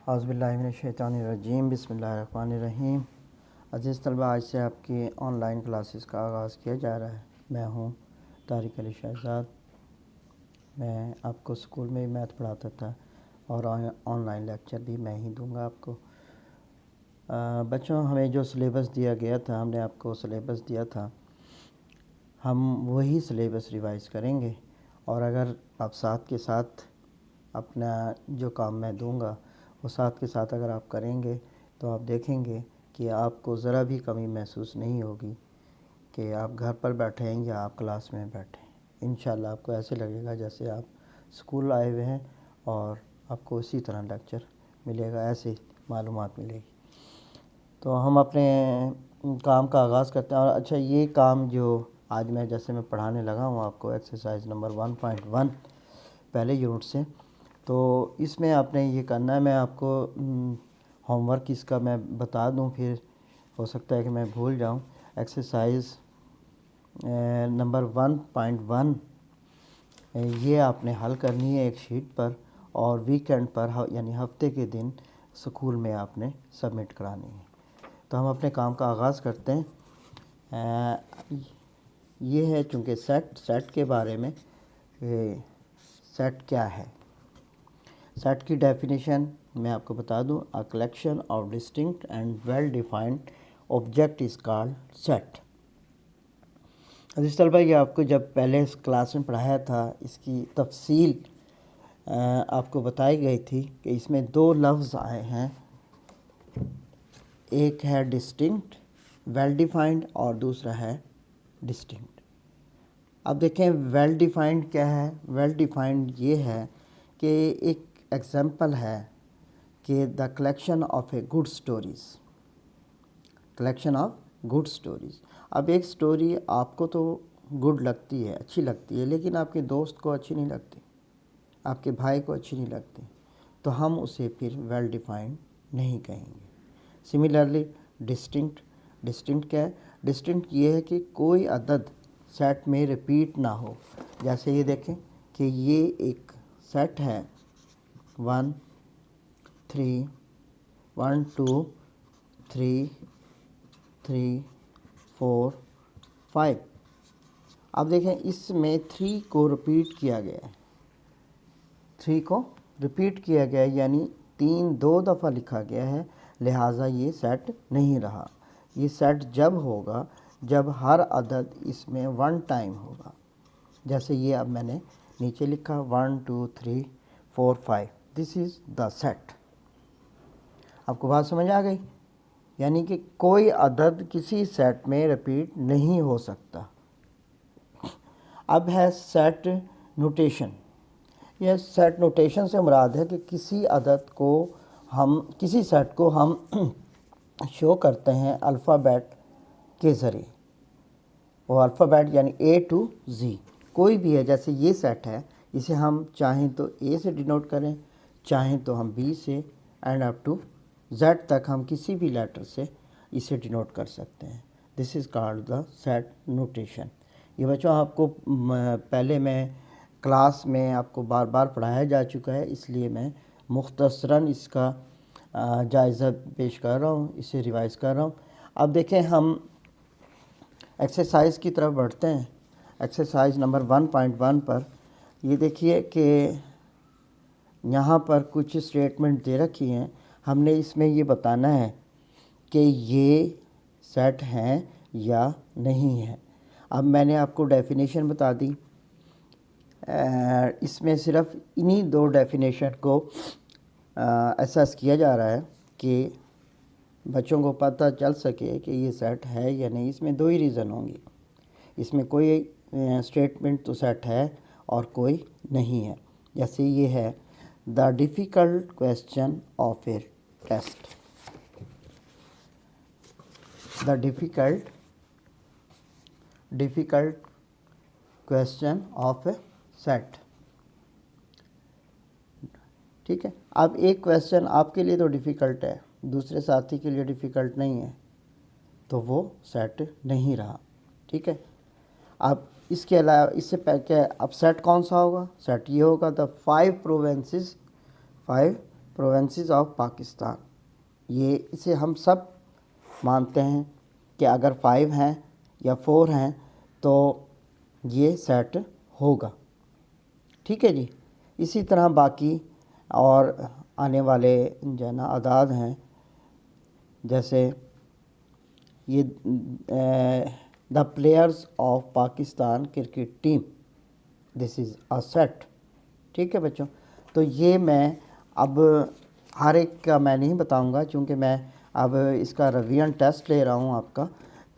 औज़ुबिल्लाहिमिनश्शैतानिर्रजीम बिस्मिल्लाहिर्रहमानिर्रहीम। अज़ीज़ तलबा, आज से आपकी ऑनलाइन क्लासेस का आगाज़ किया जा रहा है। मैं हूँ तारिक अली शहज़ाद। मैं आपको स्कूल में भी मैथ पढ़ाता था और ऑनलाइन लेक्चर भी मैं ही दूंगा आपको। बच्चों, हमें जो सिलेबस दिया गया था, हमने आपको सिलेबस दिया था, हम वही सिलेबस रिवाइज़ करेंगे। और अगर आप साथ के साथ अपना जो काम मैं दूंगा वो साथ के साथ अगर आप करेंगे तो आप देखेंगे कि आपको ज़रा भी कमी महसूस नहीं होगी कि आप घर पर बैठे हैं या आप क्लास में बैठे हैं। इंशाल्लाह आपको ऐसे लगेगा जैसे आप स्कूल आए हुए हैं और आपको इसी तरह लेक्चर मिलेगा, ऐसे मालूमात मिलेगी। तो हम अपने काम का आगाज़ करते हैं। और अच्छा, ये काम जो आज मैं पढ़ाने लगा हूँ आपको, एक्सरसाइज नंबर 1.1 पहले यूनिट से, तो इसमें आपने ये करना है। मैं आपको होमवर्क इसका मैं बता दूं, फिर हो सकता है कि मैं भूल जाऊं। एक्सरसाइज नंबर 1.1 ये आपने हल करनी है एक शीट पर, और वीकेंड पर यानी हफ्ते के दिन स्कूल में आपने सबमिट करानी है। तो हम अपने काम का आगाज़ करते हैं। ये है चूँकि सेट के बारे में, सेट क्या है। सेट की डेफिनेशन मैं आपको बता दूं। A collection of distinct and well defined object is called set. अजीज़ तलबा, ये आपको जब पहले इस क्लास में पढ़ाया था, इसकी तफसील आपको बताई गई थी कि इसमें दो लफ्ज़ आए हैं, एक है डिस्टिंक्ट वेल डिफाइंड और दूसरा है डिस्टिंक्ट। अब देखें वेल डिफाइंड क्या है। वेल डिफाइंड ये है कि एक एग्जाम्पल है कि the collection of a good stories, collection of good stories. अब एक स्टोरी आपको तो गुड लगती है, अच्छी लगती है, लेकिन आपके दोस्त को अच्छी नहीं लगती, आपके भाई को अच्छी नहीं लगती, तो हम उसे फिर वेल डिफाइंड नहीं कहेंगे। सिमिलरली डिस्टिंक्ट, डिस्टिंक्ट क्या है। डिस्टिंक्ट ये है कि कोई अदद सेट में रिपीट ना हो। जैसे ये देखें कि ये एक सेट है 1 3 1 2 3 3 4 5। अब देखें इसमें 3 को रिपीट किया गया है, 3 को रिपीट किया गया है, यानी 3 दो दफ़ा लिखा गया है, लिहाजा ये सेट नहीं रहा। ये सेट जब होगा जब हर अदद इसमें 1 टाइम होगा। जैसे ये अब मैंने नीचे लिखा 1 2 3 4 5, दिस इज़ द सेट। आपको बात समझ आ गई। यानी कि कोई अदद किसी सेट में रिपीट नहीं हो सकता। अब है सेट नोटेशन। यह सेट नोटेशन से मुराद है कि किसी अदद को हम, किसी सेट को हम शो करते हैं अल्फ़ाबेट के ज़रिए। वो अल्फ़ाबेट यानी A to Z कोई भी है। जैसे ये सेट है, इसे हम चाहें तो A से डिनोट करें, चाहें तो हम B से, एंड अप टू Z तक हम किसी भी लेटर से इसे डिनोट कर सकते हैं। This is called the set notation. ये बच्चों आपको पहले मैं क्लास में आपको बार बार पढ़ाया जा चुका है, इसलिए मैं मुख्तसरन इसका जायज़ा पेश कर रहा हूँ, इसे रिवाइज़ कर रहा हूँ। अब देखें हम एक्सरसाइज की तरफ बढ़ते हैं। एक्सरसाइज नंबर 1.1 पर ये देखिए कि यहाँ पर कुछ स्टेटमेंट दे रखी हैं। हमने इसमें ये बताना है कि ये सेट हैं या नहीं है। अब मैंने आपको डेफिनेशन बता दी। इसमें सिर्फ इन्हीं दो डेफिनेशन को एहसास किया जा रहा है कि बच्चों को पता चल सके कि ये सेट है या नहीं। इसमें दो ही रीज़न होंगे, इसमें कोई स्टेटमेंट तो सेट है और कोई नहीं है। जैसे ये है the difficult question of a test, the difficult question of a set. ठीक है। अब एक क्वेश्चन आपके लिए तो डिफ़िकल्ट है, दूसरे साथी के लिए डिफ़िकल्ट नहीं है, तो वो सेट नहीं रहा। ठीक है। अब इसके अलावा इससे पहले अब सेट कौन सा होगा। सेट ये होगा the 5 provinces, 5 provinces of Pakistan, ये इसे हम सब मानते हैं कि अगर 5 हैं या 4 हैं तो ये सेट होगा। ठीक है जी। इसी तरह बाकी और आने वाले जो है ना आदाद हैं, जैसे ये the players of Pakistan cricket team, this is a set. ठीक है बच्चों, तो ये मैं अब हर एक का मैं नहीं बताऊंगा, क्योंकि मैं अब इसका रिवीजन टेस्ट ले रहा हूँ आपका।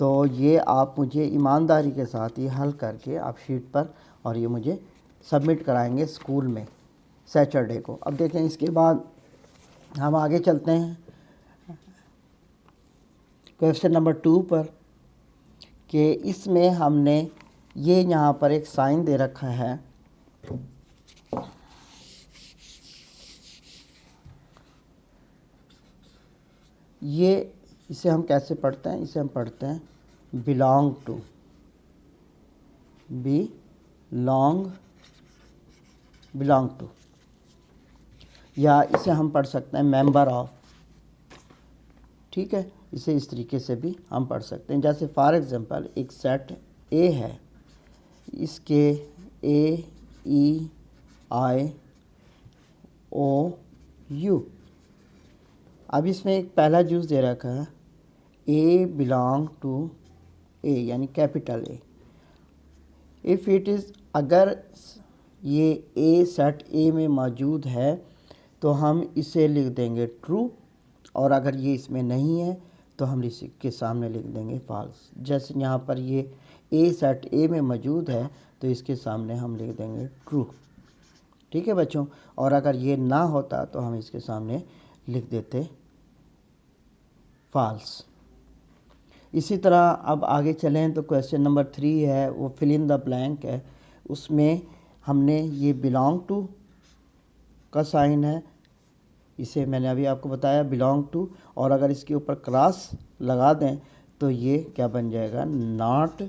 तो ये आप मुझे ईमानदारी के साथ ये हल करके आप शीट पर और ये मुझे सबमिट कराएंगे स्कूल में सैटरडे को। अब देखें, इसके बाद हम आगे चलते हैं क्वेश्चन नंबर 2 पर, कि इसमें हमने ये यहाँ पर एक साइन दे रखा है। ये इसे हम कैसे पढ़ते हैं? इसे हम पढ़ते हैं बिलोंग टू, बिलोंग टू, या इसे हम पढ़ सकते हैं मेंबर ऑफ। ठीक है, इसे इस तरीके से भी हम पढ़ सकते हैं। जैसे फॉर एग्जांपल एक सेट ए है, इसके ए ई आई ओ यू। अब इसमें एक पहला जूस दे रखा है ए बिलोंग टू ए, यानी capital A. If it is, अगर ये ए सेट ए में मौजूद है तो हम इसे लिख देंगे ट्रू, और अगर ये इसमें नहीं है तो हम इसके सामने लिख देंगे फॉल्स। जैसे यहाँ पर ये ए सेट ए में मौजूद है तो इसके सामने हम लिख देंगे ट्रू। ठीक है बच्चों, और अगर ये ना होता तो हम इसके सामने लिख देते फॉल्स। इसी तरह अब आगे चलें तो क्वेश्चन नंबर 3 है, वो फिल इन द ब्लैंक है। उसमें हमने ये बिलोंग टू का साइन है, इसे मैंने अभी आपको बताया बिलोंग टू, और अगर इसके ऊपर क्रॉस लगा दें तो ये क्या बन जाएगा? Not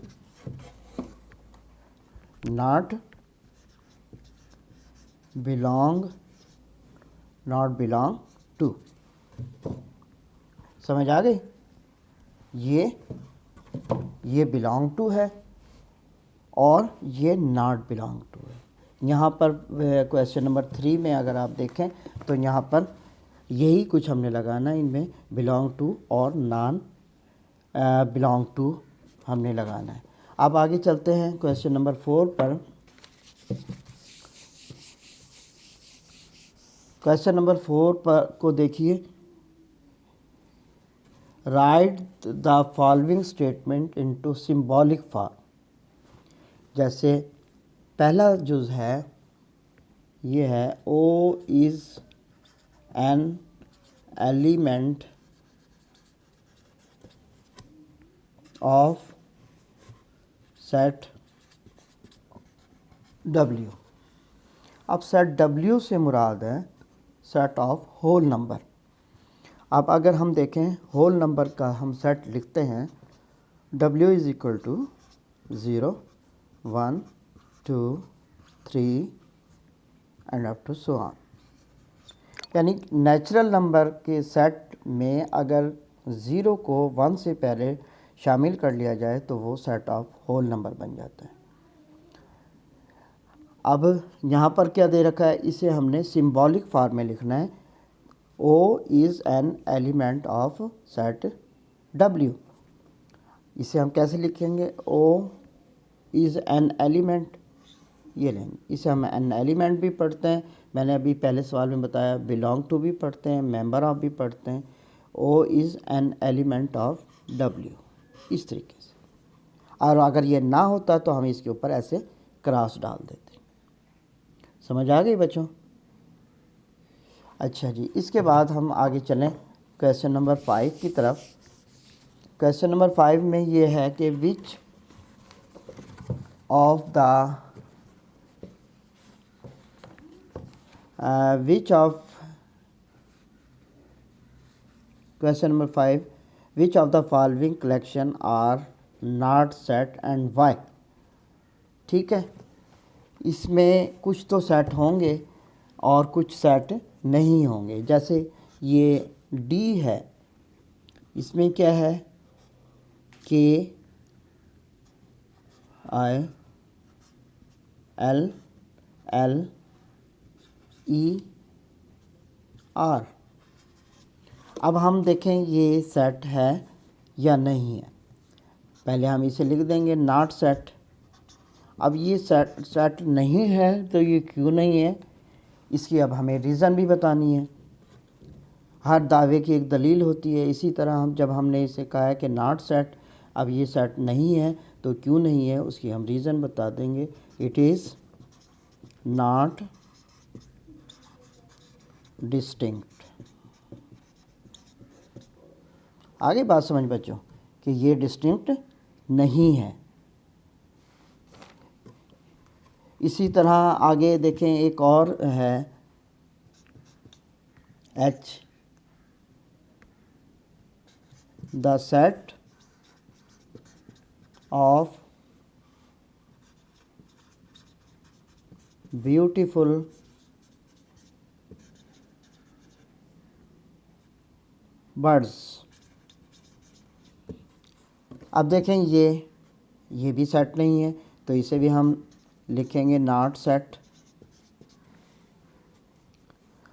belong to. समझ आ गई? ये बिलोंग टू है और ये नॉट बिलोंग टू है। यहाँ पर क्वेश्चन नंबर 3 में अगर आप देखें तो यहाँ पर यही कुछ हमने लगाना है, इनमें बिलोंग टू और नॉन बिलोंग टू हमने लगाना है। अब आगे चलते हैं क्वेश्चन नंबर 4 पर। क्वेश्चन नंबर 4 पर को देखिए, write the following statement into symbolic form. जैसे पहला जुज है, ये है O is an element of set W। अब सेट W से मुराद है सेट ऑफ होल नंबर। अब अगर हम देखें होल नंबर का हम सेट लिखते हैं, W is equal to 0 1 2 3 and up to so on. यानी नेचुरल नंबर के सेट में अगर 0 को 1 से पहले शामिल कर लिया जाए तो वो सेट ऑफ होल नंबर बन जाता है। अब यहाँ पर क्या दे रखा है, इसे हमने सिंबॉलिक फॉर्म में लिखना है। O is an element of set W। इसे हम कैसे लिखेंगे? O इज़ एन एलिमेंट, ये लेंगे। इसे हम एन एलिमेंट भी पढ़ते हैं, मैंने अभी पहले सवाल में बताया, बिलोंग टू भी पढ़ते हैं, मेंबर ऑफ भी पढ़ते हैं। O is an element of W, इस तरीके से। और अगर ये ना होता तो हम इसके ऊपर ऐसे क्रॉस डाल देते। समझ आ गई बच्चों? अच्छा जी, इसके बाद हम आगे चलें क्वेश्चन नंबर 5 की तरफ। क्वेश्चन नंबर 5 में ये है कि which of question number 5, which of the following collection are not set and why. ठीक है, इसमें कुछ तो सेट होंगे और कुछ सेट नहीं होंगे। जैसे ये डी है, इसमें क्या है, के I L L E R. अब हम देखें ये सेट है या नहीं है। पहले हम इसे लिख देंगे नॉट सेट। अब ये सेट नहीं है तो ये क्यों नहीं है, इसकी अब हमें रीज़न भी बतानी है। हर दावे की एक दलील होती है। इसी तरह हम जब हमने इसे कहा है कि नॉट सेट, अब ये सेट नहीं है तो क्यों नहीं है, उसकी हम रीज़न बता देंगे। It is not distinct. आगे बात समझ बच्चों कि ये डिस्टिंक्ट नहीं है। इसी तरह आगे देखें, एक और है H, the set of beautiful birds. अब देखें ये भी सेट नहीं है तो इसे भी हम लिखेंगे नॉट सेट।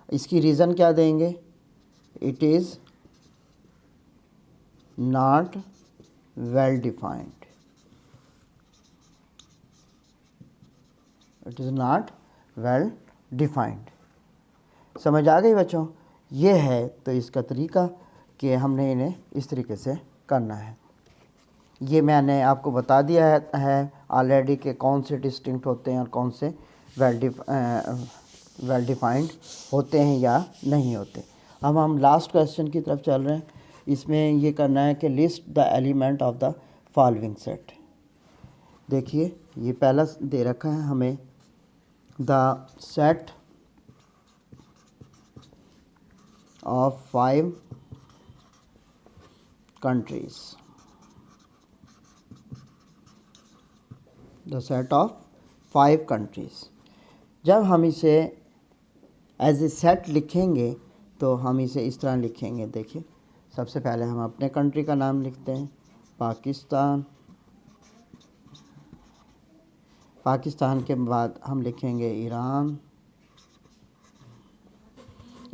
इसकी रीज़न क्या देंगे, it is not well defined. It is not well defined. समझ आ गई बच्चों। ये है तो इसका तरीका कि हमने इन्हें इस तरीके से करना है। ये मैंने आपको बता दिया है ऑलरेडी कि कौन से डिस्टिंक्ट होते हैं और कौन से वेल डिफाइंड होते हैं या नहीं होते। अब हम लास्ट क्वेश्चन की तरफ चल रहे हैं। इसमें ये करना है कि list the element of the following set. देखिए ये पहला दे रखा है हमें, the set of 5 countries, the set of 5 countries। जब हम इसे एज ए सेट लिखेंगे तो हम इसे इस तरह लिखेंगे। देखिए सबसे पहले हम अपने कंट्री का नाम लिखते हैं, पाकिस्तान। पाकिस्तान के बाद हम लिखेंगे ईरान।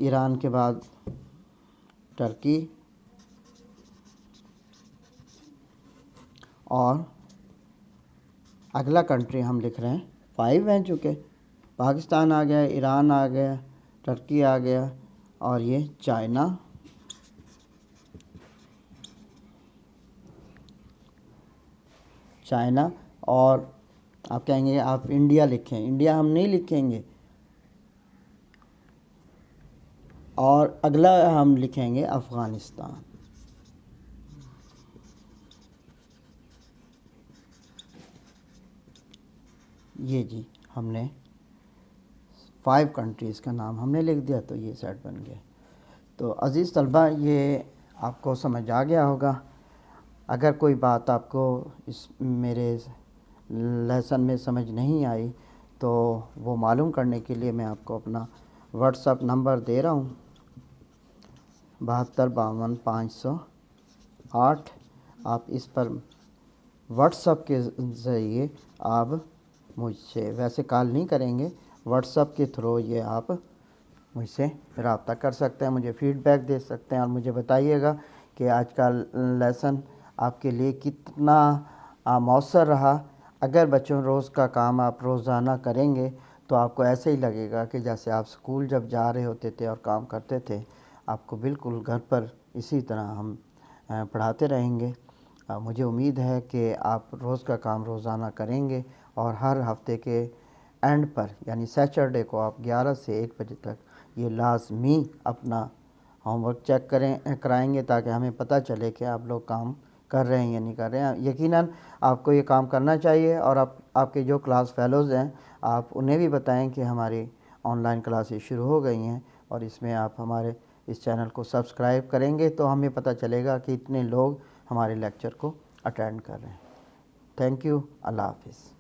ईरान के बाद टर्की। और अगला कंट्री हम लिख रहे हैं 5 हैं, चूँकि पाकिस्तान आ गया, ईरान आ गया, टर्की आ गया और ये चाइना। और आप कहेंगे आप इंडिया लिखें, इंडिया हम नहीं लिखेंगे। और अगला हम लिखेंगे अफ़गानिस्तान। ये जी हमने 5 कंट्रीज़ का नाम हमने लिख दिया तो ये सेट बन गया। तो अज़ीज़ तलबा ये आपको समझ आ गया होगा। अगर कोई बात आपको इस मेरे लेसन में समझ नहीं आई तो वो मालूम करने के लिए मैं आपको अपना व्हाट्सएप नंबर दे रहा हूँ, 7252 508। आप इस पर व्हाट्सएप के ज़रिए आप मुझसे, वैसे कॉल नहीं करेंगे, व्हाट्सएप के थ्रू ये आप मुझसे रब्ता कर सकते हैं, मुझे फ़ीडबैक दे सकते हैं और मुझे बताइएगा कि आज का लेसन आपके लिए कितना मौसर रहा। अगर बच्चों रोज़ का काम आप रोज़ाना करेंगे तो आपको ऐसे ही लगेगा कि जैसे आप स्कूल जब जा रहे होते थे और काम करते थे। आपको बिल्कुल घर पर इसी तरह हम पढ़ाते रहेंगे। मुझे उम्मीद है कि आप रोज़ का काम रोज़ाना करेंगे और हर हफ्ते के एंड पर यानी सैटरडे को आप 11 से 1 बजे तक ये लाजमी अपना होमवर्क चेक कराएंगे ताकि हमें पता चले कि आप लोग काम कर रहे हैं या नहीं कर रहे हैं। यकीनन आपको ये काम करना चाहिए और आपके जो क्लास फेलोज़ हैं आप उन्हें भी बताएं कि हमारी ऑनलाइन क्लासेस शुरू हो गई हैं और इसमें आप हमारे इस चैनल को सब्सक्राइब करेंगे तो हमें पता चलेगा कि इतने लोग हमारे लेक्चर को अटेंड कर रहे हैं। Thank you. अल्लाह हाफ़िज़।